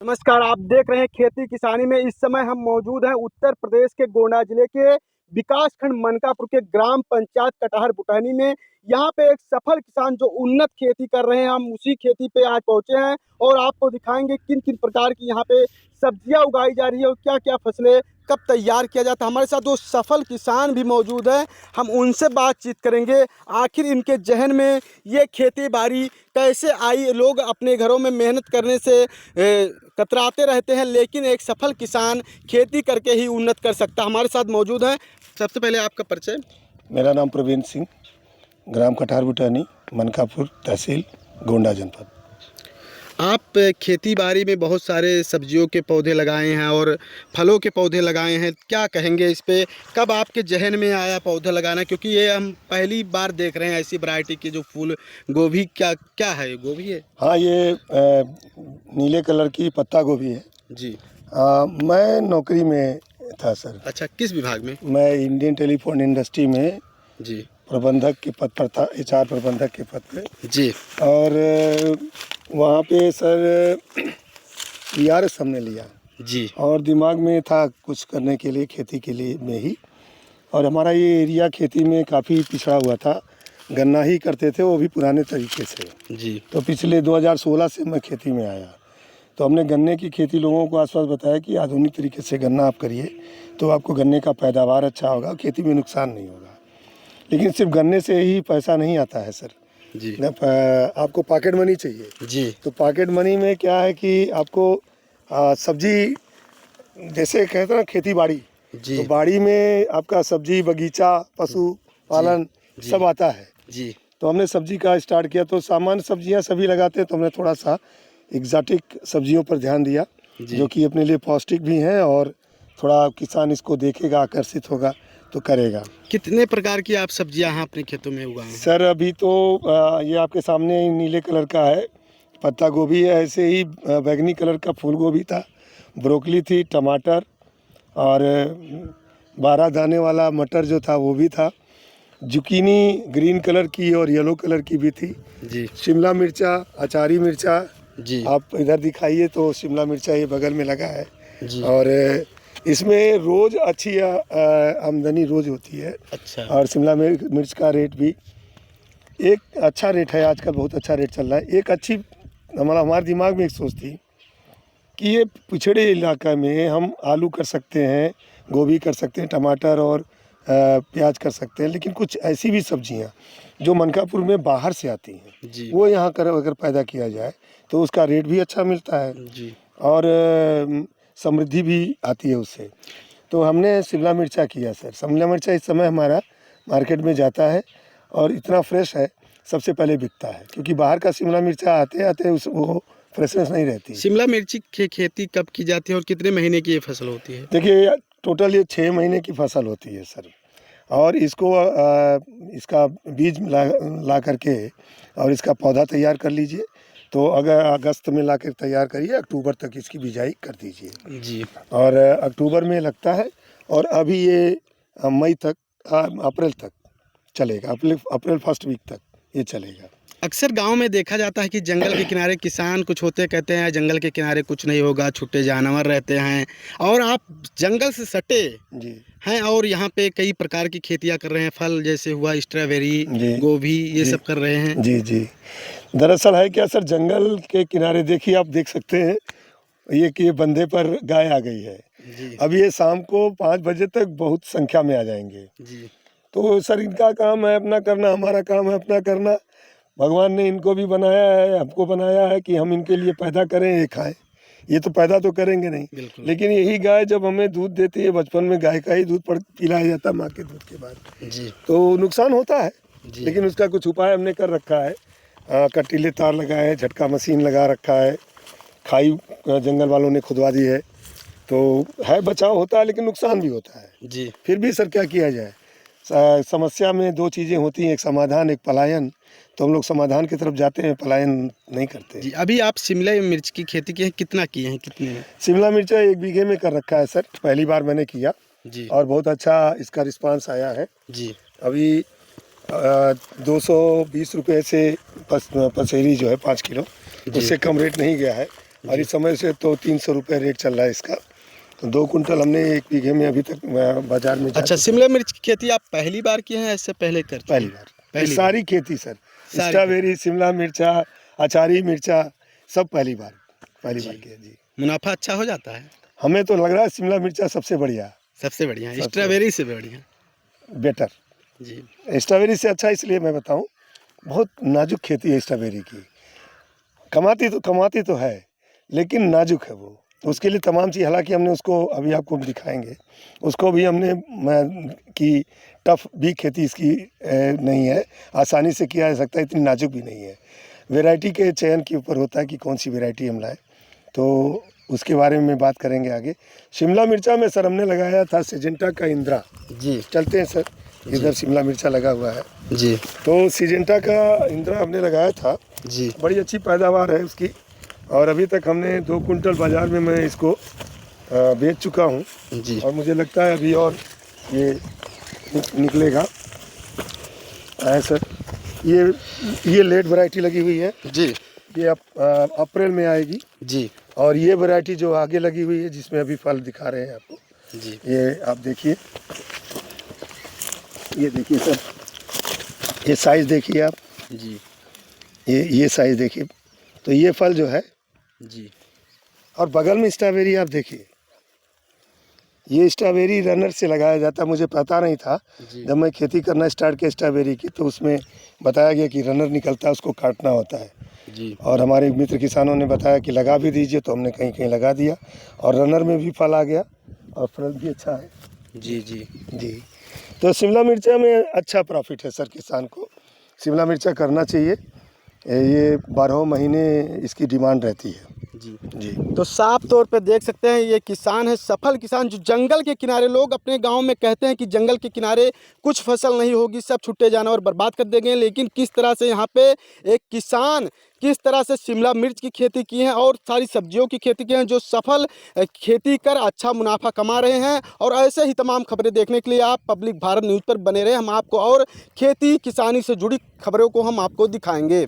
नमस्कार, आप देख रहे हैं खेती किसानी में। इस समय हम मौजूद हैं उत्तर प्रदेश के गोंडा जिले के विकासखंड मनकापुर के ग्राम पंचायत कटहर बुटहनी में। यहाँ पे एक सफल किसान जो उन्नत खेती कर रहे हैं, हम उसी खेती पे आज पहुंचे हैं और आपको दिखाएंगे किन किन प्रकार की यहाँ पे सब्जियां उगाई जा रही है और क्या क्या फसलें कब तैयार किया जाता है। हमारे साथ दो सफल किसान भी मौजूद हैं, हम उनसे बातचीत करेंगे। आखिर इनके जहन में ये खेती बाड़ी कैसे आई। लोग अपने घरों में मेहनत करने से कतराते रहते हैं, लेकिन एक सफल किसान खेती करके ही उन्नत कर सकता। हमारे साथ मौजूद हैं। सबसे पहले आपका परिचय। मेरा नाम प्रवीण सिंह, ग्राम कटहर बुटहनी, मनकापुर तहसील, गोंडा जनपद। आप खेती बाड़ी में बहुत सारे सब्जियों के पौधे लगाए हैं और फलों के पौधे लगाए हैं, क्या कहेंगे इस पे? कब आपके जहन में आया पौधा लगाना? क्योंकि ये हम पहली बार देख रहे हैं ऐसी वैरायटी के जो फूल गोभी। क्या क्या है, गोभी है? हाँ, ये नीले कलर की पत्ता गोभी है जी। मैं नौकरी में था सर। अच्छा, किस विभाग में? मैं इंडियन टेलीफोन इंडस्ट्री में जी। प्रबंधक के पद पर था, HR प्रबंधक के पद पे। जी। और वहाँ पे सर PRS हमने लिया जी। और दिमाग में था कुछ करने के लिए, खेती के लिए में ही। और हमारा ये एरिया खेती में काफ़ी पिछड़ा हुआ था, गन्ना ही करते थे, वो भी पुराने तरीके से। जी। तो पिछले 2016 से मैं खेती में आया, तो हमने गन्ने की खेती लोगों को आसपास बताया कि आधुनिक तरीके से गन्ना आप करिए तो आपको गन्ने का पैदावार अच्छा होगा, खेती में नुकसान नहीं होगा। लेकिन सिर्फ गन्ने से ही पैसा नहीं आता है सर। जी। आपको पॉकेट मनी चाहिए। जी। तो पॉकेट मनी में क्या है कि आपको सब्जी, जैसे कहते हैं ना खेती बाड़ी, तो बाड़ी में आपका सब्जी बगीचा, पशु पालन सब आता है। जी। तो हमने सब्जी का स्टार्ट किया, तो सामान्य सब्जियां सभी लगाते हैं, तो हमने थोड़ा सा एग्जॉटिक सब्जियों पर ध्यान दिया, जो कि अपने लिए पौष्टिक भी हैं और थोड़ा किसान इसको देखेगा, आकर्षित होगा तो करेगा। कितने प्रकार की आप सब्जियां यहाँ अपने खेतों में उगाए हैं? सर अभी तो ये आपके सामने नीले कलर का है पत्ता गोभी है, ऐसे ही बैंगनी कलर का फूल गोभी था, ब्रोकली थी, टमाटर और 12 दाने वाला मटर जो था वो भी था, जुकीनी ग्रीन कलर की और येलो कलर की भी थी। जी। शिमला मिर्चा, अचारी मिर्चा। जी। आप इधर दिखाइए तो शिमला मिर्चा ये बगल में लगा है। जी। और इसमें रोज़ अच्छी आमदनी रोज़ होती है। अच्छा। और शिमला मिर्च का रेट भी एक अच्छा रेट है, आजकल बहुत अच्छा रेट चल रहा है। एक अच्छी हमारे दिमाग में एक सोच थी कि ये पिछड़े इलाका में हम आलू कर सकते हैं, गोभी कर सकते हैं, टमाटर और प्याज कर सकते हैं, लेकिन कुछ ऐसी भी सब्जियां जो मनकापुर में बाहर से आती हैं, वो यहाँ कर अगर पैदा किया जाए तो उसका रेट भी अच्छा मिलता है। जी। और समृद्धि भी आती है उससे। तो हमने शिमला मिर्चा किया सर। शिमला मिर्चा इस समय हमारा मार्केट में जाता है और इतना फ्रेश है, सबसे पहले बिकता है, क्योंकि बाहर का शिमला मिर्चा आते आते वो फ्रेशनेस नहीं रहती। शिमला मिर्ची की खेती कब की जाती है और कितने महीने की ये फसल होती है? देखिए, टोटल ये 6 महीने की फसल होती है सर। और इसको इसका बीज ला करके और इसका पौधा तैयार कर लीजिए। तो अगर अगस्त में ला कर तैयार करिए, अक्टूबर तक इसकी बिजाई कर दीजिए। जी। और अक्टूबर में लगता है और अभी ये मई तक, अप्रैल तक चलेगा। अप्रैल फर्स्ट वीक तक ये चलेगा। अक्सर गांव में देखा जाता है कि जंगल के किनारे किसान कुछ होते कहते हैं जंगल के किनारे कुछ नहीं होगा, छुट्टे जानवर रहते हैं, और आप जंगल से सटे जी हैं और यहाँ पे कई प्रकार की खेतियाँ कर रहे हैं। फल जैसे हुआ स्ट्रॉबेरी, गोभी, ये सब कर रहे हैं। जी जी। दरअसल है क्या सर, जंगल के किनारे देखिए, आप देख सकते हैं ये कि बंधे पर गाय आ गई है। जी। अब ये शाम को 5 बजे तक बहुत संख्या में आ जाएंगे। जी। तो सर इनका काम है अपना करना, हमारा काम है अपना करना। भगवान ने इनको भी बनाया है, हमको बनाया है कि हम इनके लिए पैदा करें, ये खाएं। ये तो पैदा तो करेंगे नहीं, लेकिन यही गाय जब हमें दूध देती है, बचपन में गाय का ही दूध पिलाया जाता है माँ के दूध के बाद। जी। तो नुकसान होता है, लेकिन उसका कुछ उपाय हमने कर रखा है। कटीले तार लगाए हैं, झटका मशीन लगा रखा है, खाई जंगल वालों ने खुदवा दी है, तो है बचाव होता है, लेकिन नुकसान भी होता है। जी। फिर भी सर क्या किया जाए, समस्या में 2 चीज़ें होती हैं, एक समाधान, एक पलायन। तो हम लोग समाधान की तरफ जाते हैं, पलायन नहीं करते। जी। अभी आप शिमला मिर्च की खेती की है, कितना किए हैं, कितने में? शिमला मिर्चा 1 बीघे में कर रखा है सर, पहली बार मैंने किया। जी। और बहुत अच्छा इसका रिस्पांस आया है। जी। अभी 220 रुपये से पसेरी जो है 5 किलो, उससे कम रेट नहीं गया है। और इस समय से तो 300 रुपये रेट चल रहा है इसका। तो 2 कुंटल हमने 1 बीघे में अभी तक बाजार में अच्छा, शिमला मिर्च की खेती आप पहली बार की हैं, इससे पहले करते पहली हैं? बार पहली सारी खेती सर, स्ट्रॉबेरी, शिमला मिर्चा, अचारी मिर्चा, सब पहली बार की है जी। मुनाफा अच्छा हो जाता है? हमें तो लग रहा है शिमला मिर्चा सबसे बढ़िया, सबसे बढ़िया, स्ट्रॉबेरी से बढ़िया। बेटर जी, स्ट्रॉबेरी से अच्छा इसलिए मैं बताऊं, बहुत नाजुक खेती है स्ट्रॉबेरी की। कमाती तो है, लेकिन नाजुक है वो। उसके लिए तमाम चीज़, हालांकि हमने उसको अभी आपको दिखाएंगे, उसको भी हमने कि टफ भी खेती इसकी नहीं है, आसानी से किया जा सकता है, इतनी नाजुक भी नहीं है। वैरायटी के चयन के ऊपर होता है कि कौन सी वैरायटी हम लाएँ, तो उसके बारे में बात करेंगे आगे। शिमला मिर्चा में सर हमने लगाया था सिजेंटा का इंद्रा जी, चलते हैं सर, इधर शिमला मिर्चा लगा हुआ है जी, तो सिजेंटा का इंद्रा हमने लगाया था जी, बड़ी अच्छी पैदावार है उसकी। और अभी तक हमने 2 कुंटल बाज़ार में मैं इसको बेच चुका हूँ जी, और मुझे लगता है अभी और ये निकलेगा। है सर, ये लेट वैरायटी लगी हुई है जी, ये अप्रैल में आएगी। जी, और ये वैरायटी जो आगे लगी हुई है जिसमें अभी फल दिखा रहे हैं आपको, जी, ये आप देखिए, ये देखिए सर, ये साइज़ देखिए आप, जी, ये साइज़ देखिए, तो ये फल जो है जी, और बगल में स्ट्रॉबेरी आप देखिए, ये स्ट्रॉबेरी रनर से लगाया जाता है। मुझे पता नहीं था, जब मैं खेती करना स्टार्ट किया स्ट्रॉबेरी की तो उसमें बताया गया कि रनर निकलता है, उसको काटना होता है। जी, और हमारे मित्र किसानों ने बताया कि लगा भी दीजिए, तो हमने कहीं कहीं लगा दिया और रनर में भी फल आ गया और फल भी अच्छा है। जी, जी, जी, तो शिमला मिर्चा में अच्छा प्रॉफिट है सर किसान को, शिमला मिर्चा करना चाहिए। ये 12 महीने इसकी डिमांड रहती है। जी। जी, तो साफ तौर पे देख सकते हैं, ये किसान है, सफल किसान, जो जंगल के किनारे, लोग अपने गांव में कहते हैं कि जंगल के किनारे कुछ फसल नहीं होगी, सब छुट्टे जानवर बर्बाद कर देंगे, लेकिन किस तरह से यहाँ पे एक किसान किस तरह से शिमला मिर्च की खेती की है और सारी सब्जियों की खेती की है, जो सफल खेती कर अच्छा मुनाफा कमा रहे हैं। और ऐसे ही तमाम खबरें देखने के लिए आप पब्लिक भारत न्यूज़ पर बने रहे, हम आपको और खेती किसानी से जुड़ी खबरों को हम आपको दिखाएंगे।